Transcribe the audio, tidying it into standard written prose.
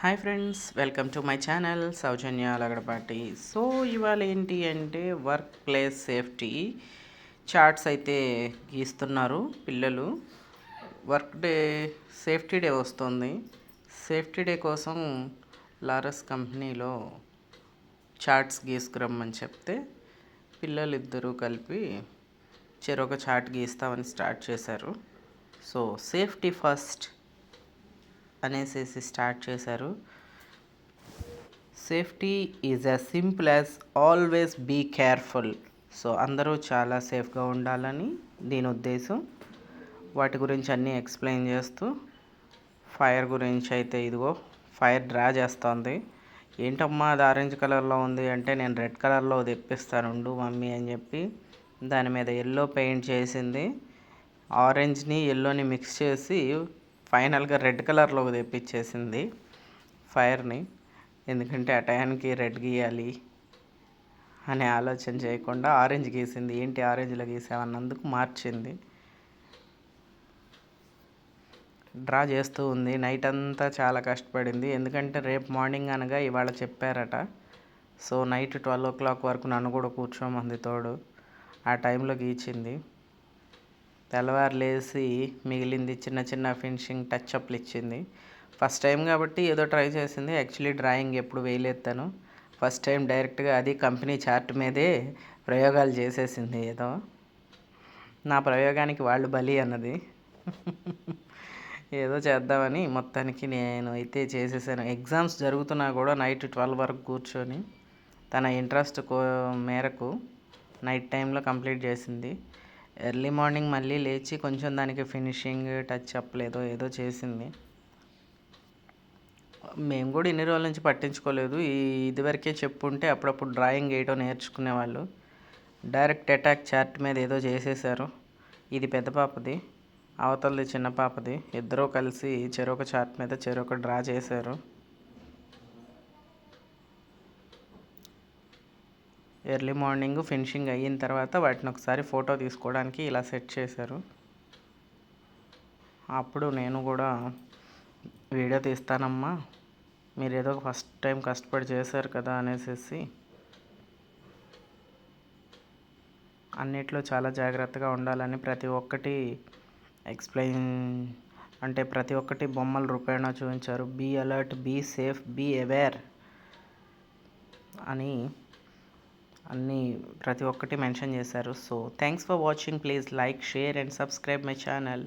Hi friends, welcome to my channel Soujanya Lagadapati. So ఇవాళ ఏంటి అంటే వర్క్ ప్లేస్ సేఫ్టీ చార్ట్స్ అయితే గీస్తున్నారు పిల్లలు. వర్క్ డే సేఫ్టీ డే వస్తుంది. సేఫ్టీ డే కోసం లారస్ కంపెనీలో చార్ట్స్ గీసుకురమ్మని చెప్తే పిల్లలు ఇద్దరూ కలిపి చెరొక చార్ట్ గీస్తామని స్టార్ట్ చేశారు. సో సేఫ్టీ ఫస్ట్ అనేసి స్టార్ట్ చేశారు. Safety is as simple as always be careful. So అందరూ చాలా సేఫ్గా ఉండాలని దీని ఉద్దేశం. వాటి గురించి అన్నీ ఎక్స్ప్లెయిన్ చేస్తూ ఫైర్ గురించి అయితే ఇదిగో ఫైర్ డ్రా చేస్తోంది. ఏంటమ్మా అది ఆరెంజ్ కలర్లో ఉంది అంటే నేను రెడ్ కలర్లో తెప్పిస్తానుండు మమ్మీ అని చెప్పి దాని మీద ఎల్లో పెయింట్ చేసింది. ఆరెంజ్ని ఎల్లోని మిక్స్ చేసి ఫైనల్గా రెడ్ కలర్లో తెప్పించేసింది ఫైర్ని. ఎందుకంటే ఆ టయానికి రెడ్ గీయాలి అనే ఆలోచన చేయకుండా ఆరెంజ్ గీసింది. ఏంటి ఆరెంజ్లో గీసామన్నందుకు మార్చింది. డ్రా చేస్తూ ఉంది. నైట్ అంతా చాలా కష్టపడింది. ఎందుకంటే రేపు మార్నింగ్ అనగా ఇవాళ చెప్పారట. సో నైట్ 12 o'clock వరకు నన్ను కూడా కూర్చోమంది తోడు. ఆ టైంలో గీచింది. తెల్లవారు లేచి మిగిలింది చిన్న చిన్న ఫినిషింగ్ టచ్అప్లు ఇచ్చింది. ఫస్ట్ టైం కాబట్టి ఏదో ట్రై చేసింది. యాక్చువల్లీ డ్రాయింగ్ ఎప్పుడు వేయలేదు తను. ఫస్ట్ టైం డైరెక్ట్గా అది కంపెనీ చార్ట్ మీదే ప్రయోగాలు చేసేసింది. ఏదో నా ప్రయోగానికి వాళ్ళు బలి అన్నది. ఏదో చేద్దామని మొత్తానికి నేను అయితే చేసేసాను. ఎగ్జామ్స్ జరుగుతున్నా కూడా నైట్ 12 వరకు కూర్చొని తన ఇంట్రెస్ట్ మేరకు నైట్ టైంలో కంప్లీట్ చేసింది. ఎర్లీ మార్నింగ్ మళ్ళీ లేచి కొంచెం దానికి ఫినిషింగ్ టచ్ అప్ ఏదో చేసింది. మేము కూడా ఇన్ని రోజుల నుంచి పట్టించుకోలేదు. ఇదివరకే చెప్పుంటే అప్పుడప్పుడు డ్రాయింగ్ వేయడం నేర్చుకునేవాళ్ళు. డైరెక్ట్ అటాక్ చార్ట్ మీద ఏదో చేసేసారు. ఇది పెద్ద పాపది, అవతలది చిన్న పాపది. ఇద్దరూ కలిసి చెరొక చార్ట్ మీద చెరొక డ్రా చేశారు. ఎర్లీ మార్నింగ్ ఫినిషింగ్ అయిన తర్వాత వాటిని ఒకసారి ఫోటో తీసుకోవడానికి ఇలా సెట్ చేశారు. అప్పుడు నేను కూడా వీడియో తీస్తానమ్మా, మీరు ఏదో ఫస్ట్ టైం కష్టపడి చేశారు కదా అనేసి అన్నిట్లో చాలా జాగ్రత్తగా ఉండాలని ప్రతి ఒక్కటి ఎక్స్ప్లెయిన్ అంటే ప్రతి ఒక్కటి బొమ్మల రూపేణా చూపించారు. Be alert, be safe, be aware అని అన్నీ ప్రతి ఒక్కటి మెన్షన్ చేశారు. So thanks for watching. Please like, share and subscribe my channel.